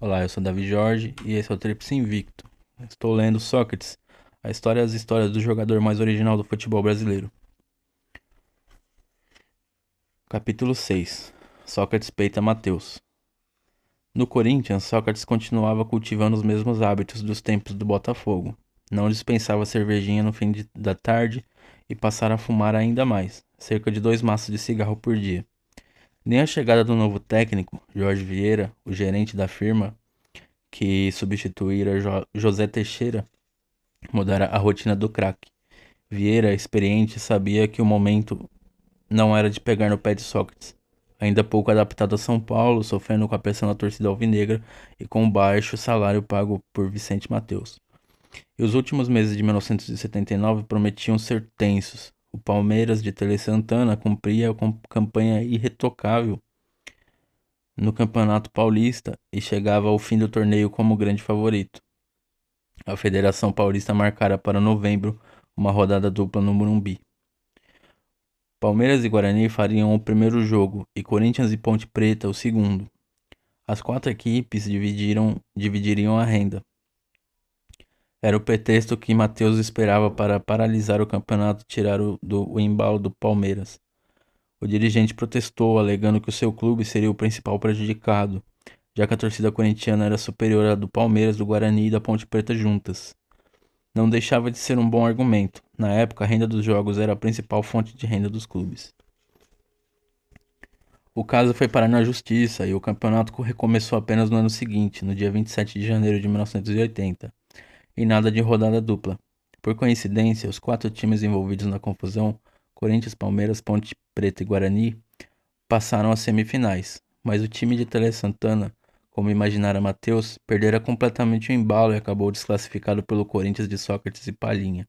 Olá, eu sou Davi Jorge e esse é o Tríplice Invicto. Estou lendo Sócrates, a história e as histórias do jogador mais original do futebol brasileiro. Capítulo 6. Sócrates peita Mateus. No Corinthians, Sócrates continuava cultivando os mesmos hábitos dos tempos do Botafogo. Não dispensava cervejinha no da tarde e passara a fumar ainda mais, cerca de 2 maços de cigarro por dia. Nem a chegada do novo técnico, Jorge Vieira, o gerente da firma, que substituíra José Teixeira, mudara a rotina do craque. Vieira, experiente, sabia que o momento não era de pegar no pé de Sócrates. Ainda pouco adaptado a São Paulo, sofrendo com a pressão da torcida alvinegra e com o baixo salário pago por Vicente Mateus. E os últimos meses de 1979 prometiam ser tensos. O Palmeiras de Tele Santana cumpria com campanha irretocável no Campeonato Paulista e chegava ao fim do torneio como grande favorito. A Federação Paulista marcara para novembro uma rodada dupla no Morumbi. Palmeiras e Guarani fariam o primeiro jogo e Corinthians e Ponte Preta o segundo. As quatro equipes dividiriam a renda. Era o pretexto que Matheus esperava para paralisar o campeonato e tirar o embalo do Palmeiras. O dirigente protestou, alegando que o seu clube seria o principal prejudicado, já que a torcida corintiana era superior à do Palmeiras, do Guarani e da Ponte Preta juntas. Não deixava de ser um bom argumento. Na época, a renda dos jogos era a principal fonte de renda dos clubes. O caso foi parar na justiça e o campeonato recomeçou apenas no ano seguinte, no dia 27 de janeiro de 1980, e nada de rodada dupla. Por coincidência, os quatro times envolvidos na confusão, Corinthians, Palmeiras, Ponte Preta e Guarani, passaram às semifinais, mas o time de Tele Santana, como imaginara Matheus, perdera completamente o embalo e acabou desclassificado pelo Corinthians de Sócrates e Palhinha.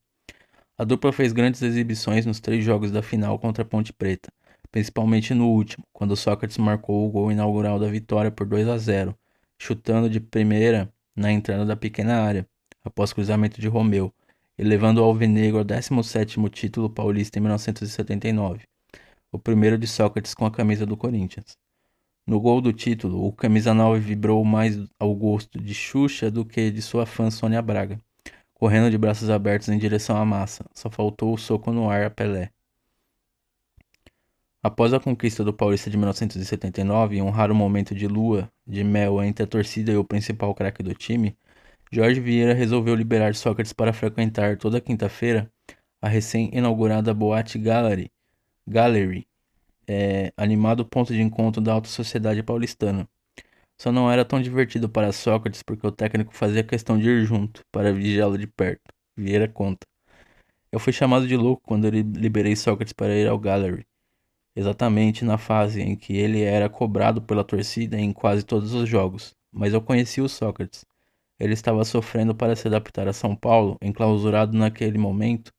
A dupla fez grandes exibições nos 3 jogos da final contra a Ponte Preta, principalmente no último, quando Sócrates marcou o gol inaugural da vitória por 2-0, chutando de primeira na entrada da pequena área, após cruzamento de Romeu, e levando o Alvinegro ao 17º título paulista em 1979, o primeiro de Sócrates com a camisa do Corinthians. No gol do título, o camisa 9 vibrou mais ao gosto de Xuxa do que de sua fã Sônia Braga, correndo de braços abertos em direção à massa. Só faltou o soco no ar a Pelé. Após a conquista do Paulista de 1979, em um raro momento de lua de mel entre a torcida e o principal craque do time, Jorge Vieira resolveu liberar Sócrates para frequentar toda quinta-feira a recém-inaugurada Boate Gallery, animado ponto de encontro da alta sociedade paulistana. Só não era tão divertido para Sócrates porque o técnico fazia questão de ir junto, para vigiá-lo de perto. Vieira conta. Eu fui chamado de louco quando eu liberei Sócrates para ir ao Gallery, exatamente na fase em que ele era cobrado pela torcida em quase todos os jogos. Mas eu conheci o Sócrates. Ele estava sofrendo para se adaptar a São Paulo, enclausurado naquele momento,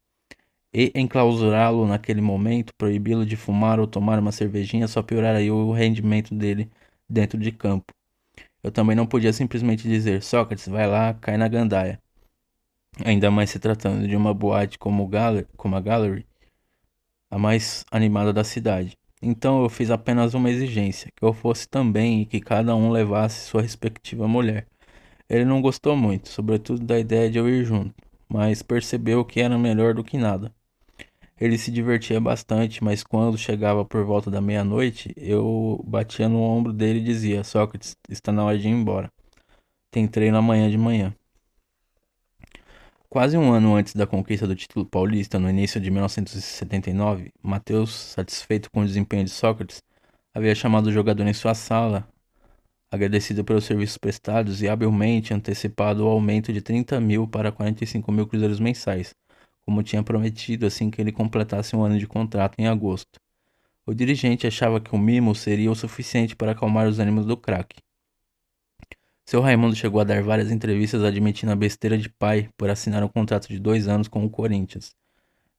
e enclausurá-lo naquele momento, proibi-lo de fumar ou tomar uma cervejinha só pioraria o rendimento dele dentro de campo. Eu também não podia simplesmente dizer, Sócrates, vai lá, cai na gandaia. Ainda mais se tratando de uma boate como a Gallery, a mais animada da cidade. Então eu fiz apenas uma exigência, que eu fosse também e que cada um levasse sua respectiva mulher. Ele não gostou muito, sobretudo da ideia de eu ir junto, mas percebeu que era melhor do que nada. Ele se divertia bastante, mas quando chegava por volta da meia-noite, eu batia no ombro dele e dizia: Sócrates, está na hora de ir embora. Tem treino amanhã de manhã. Quase um ano antes da conquista do título paulista, no início de 1979, Matheus, satisfeito com o desempenho de Sócrates, havia chamado o jogador em sua sala, agradecido pelos serviços prestados e habilmente antecipado o aumento de 30 mil para 45 mil cruzeiros mensais, como tinha prometido assim que ele completasse um ano de contrato em agosto. O dirigente achava que o mimo seria o suficiente para acalmar os ânimos do craque. Seu Raimundo chegou a dar várias entrevistas admitindo a besteira de pai por assinar um contrato de 2 anos com o Corinthians.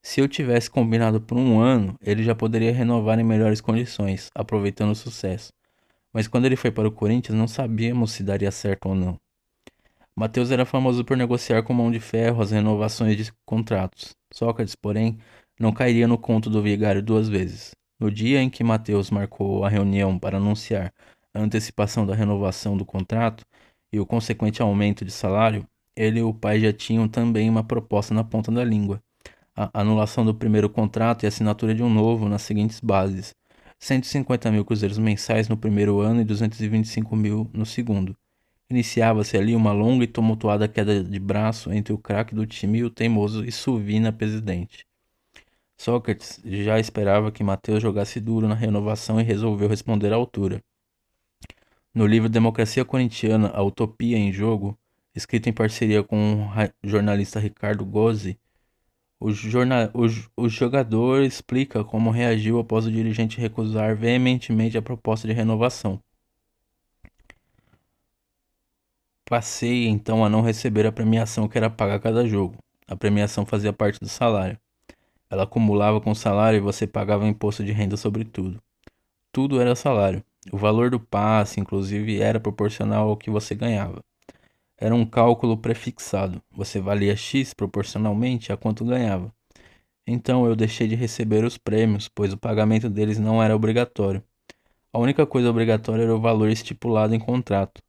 Se eu tivesse combinado por um ano, ele já poderia renovar em melhores condições, aproveitando o sucesso. Mas quando ele foi para o Corinthians, não sabíamos se daria certo ou não. Matheus era famoso por negociar com mão de ferro as renovações de contratos. Sócrates, porém, não cairia no conto do vigário 2 vezes. No dia em que Matheus marcou a reunião para anunciar a antecipação da renovação do contrato, e o consequente aumento de salário, ele e o pai já tinham também uma proposta na ponta da língua: a anulação do primeiro contrato e assinatura de um novo nas seguintes bases: 150 mil cruzeiros mensais no primeiro ano e 225 mil no segundo. Iniciava-se ali uma longa e tumultuada queda de braço entre o craque do time e o teimoso e suvina presidente. Sócrates já esperava que Mateus jogasse duro na renovação e resolveu responder à altura. No livro Democracia Corintiana, A Utopia em Jogo, escrito em parceria com o jornalista Ricardo Gozzi, o jogador explica como reagiu após o dirigente recusar veementemente a proposta de renovação. Passei então a não receber a premiação que era paga a cada jogo. A premiação fazia parte do salário. Ela acumulava com o salário e você pagava imposto de renda sobre tudo. Tudo era salário. O valor do passe, inclusive, era proporcional ao que você ganhava. Era um cálculo prefixado. Você valia X proporcionalmente a quanto ganhava. Então eu deixei de receber os prêmios, pois o pagamento deles não era obrigatório. A única coisa obrigatória era o valor estipulado em contrato,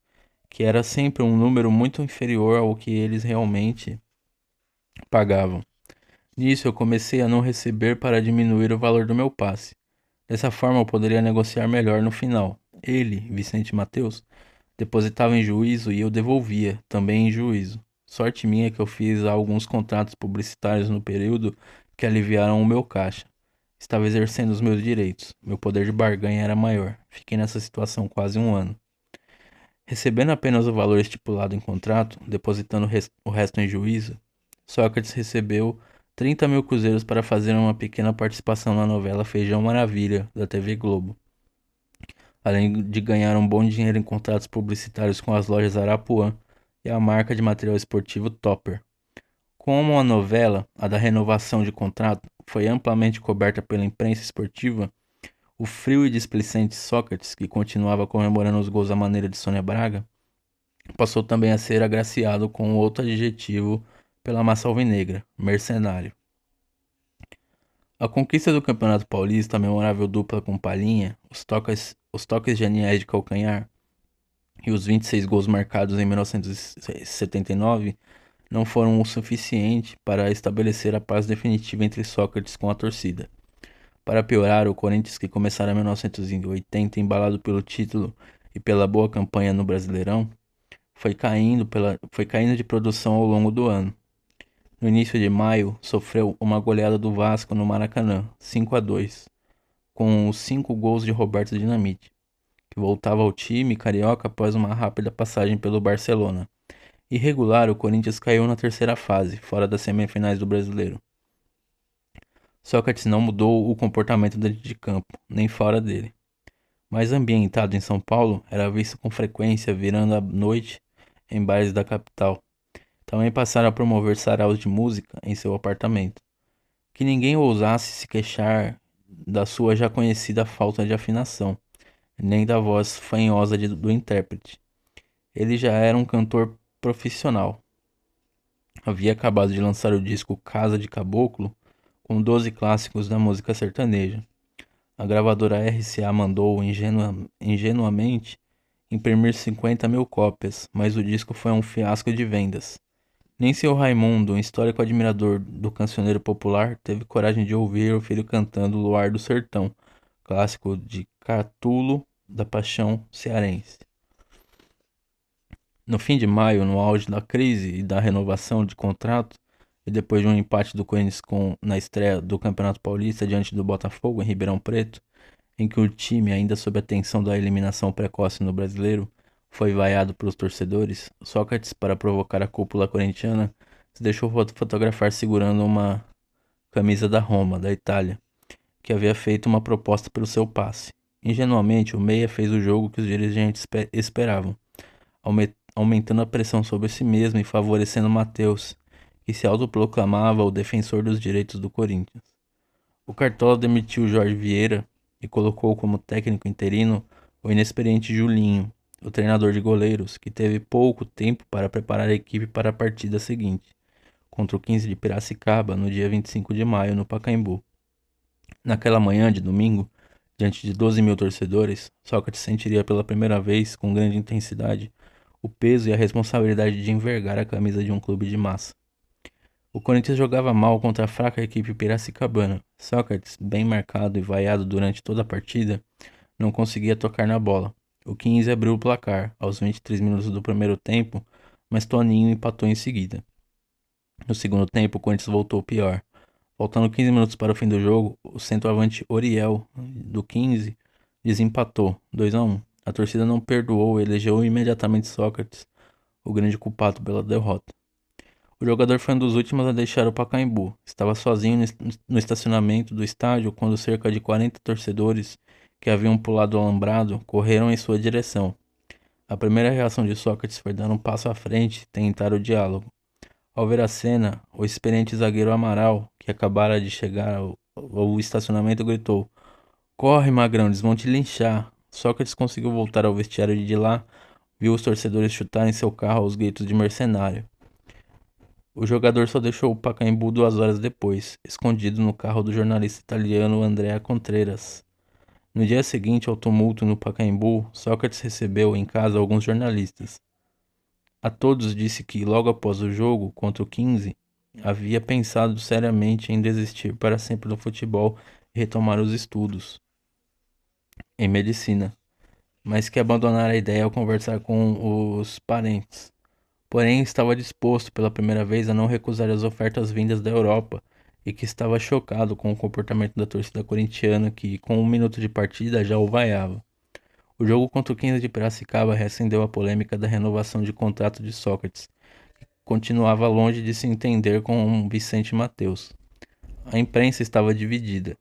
que era sempre um número muito inferior ao que eles realmente pagavam. Nisso eu comecei a não receber para diminuir o valor do meu passe. Dessa forma eu poderia negociar melhor no final. Ele, Vicente Mateus, depositava em juízo e eu devolvia, também em juízo. Sorte minha que eu fiz alguns contratos publicitários no período que aliviaram o meu caixa. Estava exercendo os meus direitos. Meu poder de barganha era maior. Fiquei nessa situação quase um ano. Recebendo apenas o valor estipulado em contrato, depositando o resto em juízo, Sócrates recebeu 30 mil cruzeiros para fazer uma pequena participação na novela Feijão Maravilha, da TV Globo, além de ganhar um bom dinheiro em contratos publicitários com as lojas Arapuã e a marca de material esportivo Topper. Como a novela, a da renovação de contrato, foi amplamente coberta pela imprensa esportiva, o frio e displicente Sócrates, que continuava comemorando os gols à maneira de Sônia Braga, passou também a ser agraciado com outro adjetivo pela massa alvinegra: mercenário. A conquista do Campeonato Paulista, a memorável dupla com Palhinha, os toques geniais de calcanhar e os 26 gols marcados em 1979 não foram o suficiente para estabelecer a paz definitiva entre Sócrates com a torcida. Para piorar, o Corinthians, que começara em 1980 embalado pelo título e pela boa campanha no Brasileirão, foi caindo de produção ao longo do ano. No início de maio, sofreu uma goleada do Vasco no Maracanã, 5-2, com os 5 gols de Roberto Dinamite, que voltava ao time carioca após uma rápida passagem pelo Barcelona. Irregular, o Corinthians caiu na terceira fase, fora das semifinais do Brasileiro. Sócrates não mudou o comportamento dentro de campo, nem fora dele. Mais ambientado em São Paulo, era visto com frequência virando à noite em bares da capital. Também passaram a promover saraus de música em seu apartamento. Que ninguém ousasse se queixar da sua já conhecida falta de afinação, nem da voz fanhosa do intérprete. Ele já era um cantor profissional. Havia acabado de lançar o disco Casa de Caboclo, com 12 clássicos da música sertaneja. A gravadora RCA mandou ingenuamente imprimir 50 mil cópias, mas o disco foi um fiasco de vendas. Nem seu Raimundo, um histórico admirador do cancioneiro popular, teve coragem de ouvir o filho cantando Luar do Sertão, clássico de Catulo da Paixão Cearense. No fim de maio, no auge da crise e da renovação de contrato, e depois de um empate do Corinthians na estreia do Campeonato Paulista diante do Botafogo em Ribeirão Preto, em que o time, ainda sob a tensão da eliminação precoce no Brasileiro, foi vaiado pelos torcedores, Sócrates, para provocar a cúpula corintiana, se deixou fotografar segurando uma camisa da Roma, da Itália, que havia feito uma proposta pelo seu passe. Ingenuamente, o meia fez o jogo que os dirigentes esperavam, aumentando a pressão sobre si mesmo e favorecendo Mateus, que se autoproclamava o defensor dos direitos do Corinthians. O Cartola demitiu Jorge Vieira e colocou como técnico interino o inexperiente Julinho, o treinador de goleiros, que teve pouco tempo para preparar a equipe para a partida seguinte, contra o 15 de Piracicaba, no dia 25 de maio, no Pacaembu. Naquela manhã de domingo, diante de 12 mil torcedores, Sócrates sentiria pela primeira vez, com grande intensidade, o peso e a responsabilidade de envergar a camisa de um clube de massa. O Corinthians jogava mal contra a fraca equipe piracicabana. Sócrates, bem marcado e vaiado durante toda a partida, não conseguia tocar na bola. O 15 abriu o placar aos 23 minutos do primeiro tempo, mas Toninho empatou em seguida. No segundo tempo, o Corinthians voltou pior. Faltando 15 minutos para o fim do jogo, o centroavante Oriel, do 15, desempatou, 2-1. A torcida não perdoou e elegeu imediatamente Sócrates, o grande culpado pela derrota. O jogador foi um dos últimos a deixar o Pacaembu. Estava sozinho no estacionamento do estádio quando cerca de 40 torcedores que haviam pulado o alambrado correram em sua direção. A primeira reação de Sócrates foi dar um passo à frente e tentar o diálogo. Ao ver a cena, o experiente zagueiro Amaral, que acabara de chegar ao estacionamento, gritou: "Corre, magrão, eles vão te linchar." Sócrates conseguiu voltar ao vestiário e de lá viu os torcedores chutarem seu carro aos gritos de mercenário. O jogador só deixou o Pacaembu 2 horas depois, escondido no carro do jornalista italiano Andrea Contreras. No dia seguinte ao tumulto no Pacaembu, Sócrates recebeu em casa alguns jornalistas. A todos disse que, logo após o jogo contra o 15, havia pensado seriamente em desistir para sempre do futebol e retomar os estudos em medicina, mas que abandonara a ideia ao conversar com os parentes. Porém, estava disposto pela primeira vez a não recusar as ofertas vindas da Europa e que estava chocado com o comportamento da torcida corintiana que, com 1 minuto de partida, já o vaiava. O jogo contra o 15 de Piracicaba reacendeu a polêmica da renovação de contrato de Sócrates, que continuava longe de se entender com Vicente Mateus. A imprensa estava dividida.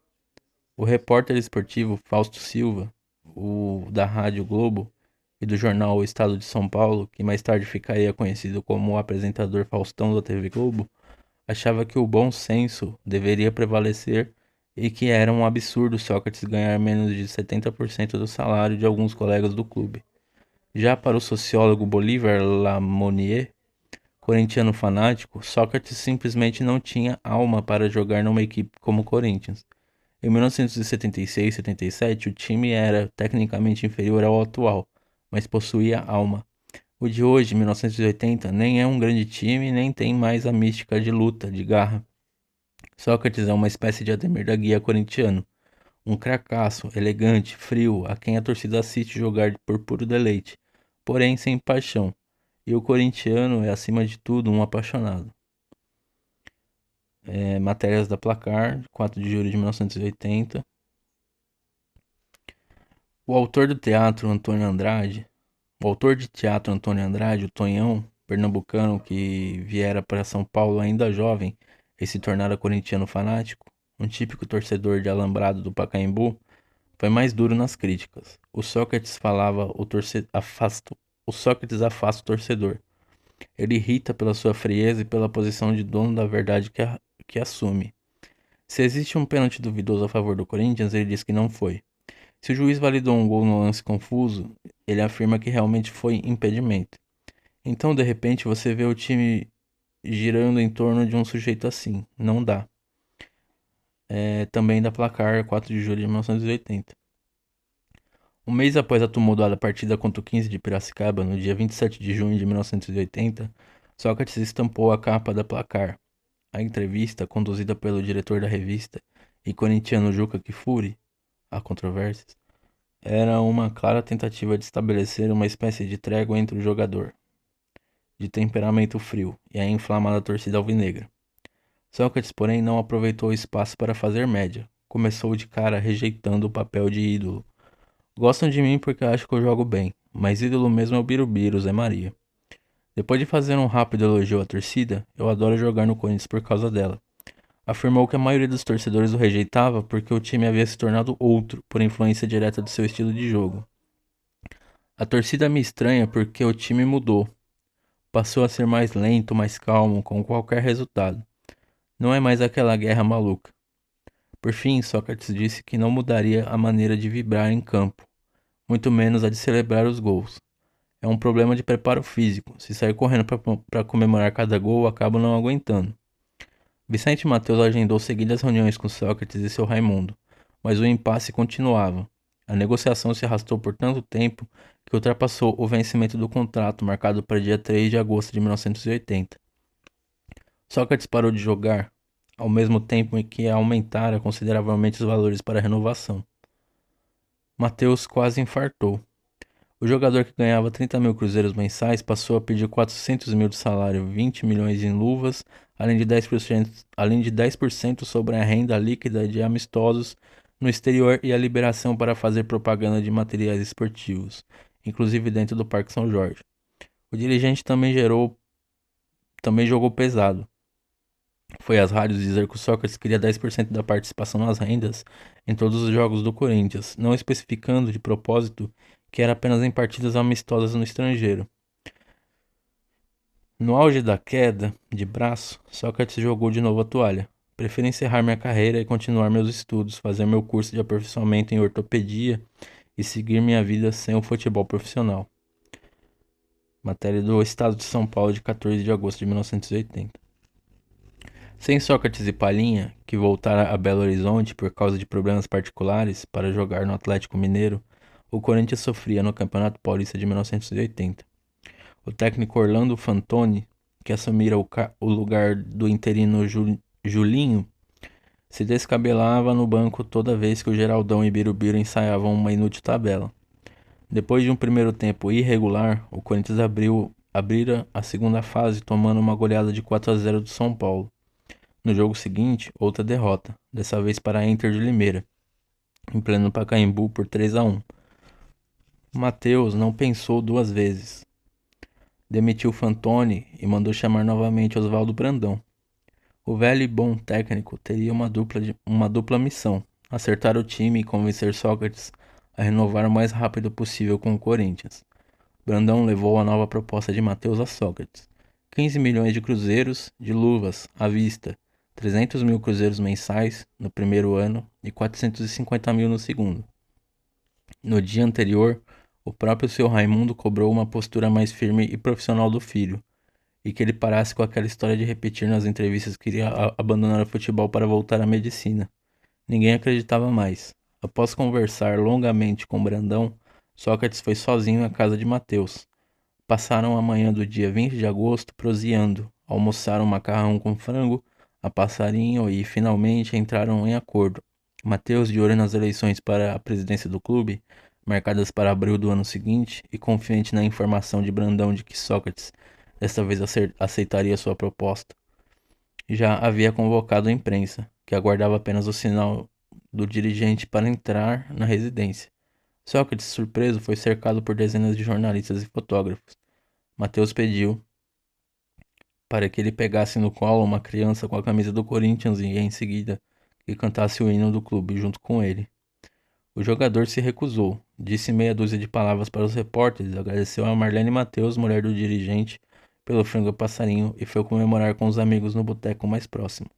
O repórter esportivo Fausto Silva, o da Rádio Globo e do jornal O Estado de São Paulo, que mais tarde ficaria conhecido como o apresentador Faustão da TV Globo, achava que o bom senso deveria prevalecer e que era um absurdo Sócrates ganhar menos de 70% do salário de alguns colegas do clube. Já para o sociólogo Bolívar Lamonnier, corintiano fanático, Sócrates simplesmente não tinha alma para jogar numa equipe como o Corinthians. Em 1976-77, o time era tecnicamente inferior ao atual, mas possuía alma. O de hoje, 1980, nem é um grande time, nem tem mais a mística de luta, de garra. Sócrates é uma espécie de Ademir da Guia corintiano, um cracaço, elegante, frio, a quem a torcida assiste jogar por puro deleite, porém sem paixão. E o corintiano é, acima de tudo, um apaixonado. Matérias da Placar, 4 de julho de 1980. O autor de teatro Antônio Andrade, o Tonhão, pernambucano que viera para São Paulo ainda jovem e se tornara corintiano fanático, um típico torcedor de alambrado do Pacaembu, foi mais duro nas críticas. O Sócrates afasta o torcedor. Ele irrita pela sua frieza e pela posição de dono da verdade que assume. Se existe um pênalti duvidoso a favor do Corinthians, ele diz que não foi. Se o juiz validou um gol no lance confuso, ele afirma que realmente foi impedimento. Então, de repente, você vê o time girando em torno de um sujeito assim. Não dá. Também da Placar, 4 de julho de 1980. Um mês após a tumultuada partida contra o 15 de Piracicaba, no dia 27 de junho de 1980, Sócrates estampou a capa da Placar. A entrevista, conduzida pelo diretor da revista e corintiano Juca Kfouri, há controvérsias, era uma clara tentativa de estabelecer uma espécie de trégua entre o jogador, de temperamento frio, e a inflamada torcida alvinegra. Sócrates, porém, não aproveitou o espaço para fazer média. Começou de cara rejeitando o papel de ídolo. Gostam de mim porque acham que eu jogo bem, mas ídolo mesmo é o Birubiru, Zé Maria. Depois de fazer um rápido elogio à torcida, eu adoro jogar no Corinthians por causa dela. Afirmou que a maioria dos torcedores o rejeitava porque o time havia se tornado outro, por influência direta do seu estilo de jogo. A torcida me estranha porque o time mudou. Passou a ser mais lento, mais calmo, com qualquer resultado. Não é mais aquela guerra maluca. Por fim, Sócrates disse que não mudaria a maneira de vibrar em campo, muito menos a de celebrar os gols. É um problema de preparo físico. Se sair correndo para comemorar cada gol, acabo não aguentando. Vicente e Mateus agendou seguidas reuniões com Sócrates e seu Raimundo, mas o impasse continuava. A negociação se arrastou por tanto tempo que ultrapassou o vencimento do contrato, marcado para dia 3 de agosto de 1980. Sócrates parou de jogar, ao mesmo tempo em que aumentara consideravelmente os valores para a renovação. Mateus quase infartou. O jogador que ganhava 30 mil cruzeiros mensais passou a pedir 400 mil de salário, 20 milhões em luvas, além de 10% sobre a renda líquida de amistosos no exterior e a liberação para fazer propaganda de materiais esportivos, inclusive dentro do Parque São Jorge. O dirigente também jogou pesado. Foi às rádios dizer que o Sócrates queria 10% da participação nas rendas em todos os jogos do Corinthians, não especificando de propósito que era apenas em partidas amistosas no estrangeiro. No auge da queda de braço, Sócrates jogou de novo a toalha. Prefiro encerrar minha carreira e continuar meus estudos, fazer meu curso de aperfeiçoamento em ortopedia e seguir minha vida sem o futebol profissional. Matéria do Estado de São Paulo de 14 de agosto de 1980. Sem Sócrates e Palhinha, que voltara a Belo Horizonte por causa de problemas particulares para jogar no Atlético Mineiro, o Corinthians sofria no Campeonato Paulista de 1980. O técnico Orlando Fantoni, que assumira o lugar do interino Julinho, se descabelava no banco toda vez que o Geraldão e Birubiru ensaiavam uma inútil tabela. Depois de um primeiro tempo irregular, o Corinthians abrira a segunda fase tomando uma goleada de 4-0 do São Paulo. No jogo seguinte, outra derrota, dessa vez para a Inter de Limeira, em pleno Pacaembu por 3-1. Mateus não pensou duas vezes. Demitiu Fantoni e mandou chamar novamente Oswaldo Brandão. O velho e bom técnico teria uma dupla missão: acertar o time e convencer Sócrates a renovar o mais rápido possível com o Corinthians. Brandão levou a nova proposta de Mateus a Sócrates: 15 milhões de cruzeiros de luvas à vista, 300 mil cruzeiros mensais no primeiro ano e 450 mil no segundo. No dia anterior, o próprio seu Raimundo cobrou uma postura mais firme e profissional do filho, e que ele parasse com aquela história de repetir nas entrevistas que iria abandonar o futebol para voltar à medicina. Ninguém acreditava mais. Após conversar longamente com Brandão, Sócrates foi sozinho à casa de Mateus. Passaram a manhã do dia 20 de agosto proseando, almoçaram macarrão com frango, a passarinho e finalmente entraram em acordo. Mateus, de olho nas eleições para a presidência do clube, marcadas para abril do ano seguinte, e confiante na informação de Brandão de que Sócrates desta vez aceitaria sua proposta, já havia convocado a imprensa, que aguardava apenas o sinal do dirigente para entrar na residência. Sócrates, surpreso, foi cercado por dezenas de jornalistas e fotógrafos. Mateus pediu para que ele pegasse no colo uma criança com a camisa do Corinthians e, em seguida, que cantasse o hino do clube junto com ele. O jogador se recusou, disse meia dúzia de palavras para os repórteres, agradeceu a Marlene Mateus, mulher do dirigente, pelo frango passarinho e foi comemorar com os amigos no boteco mais próximo.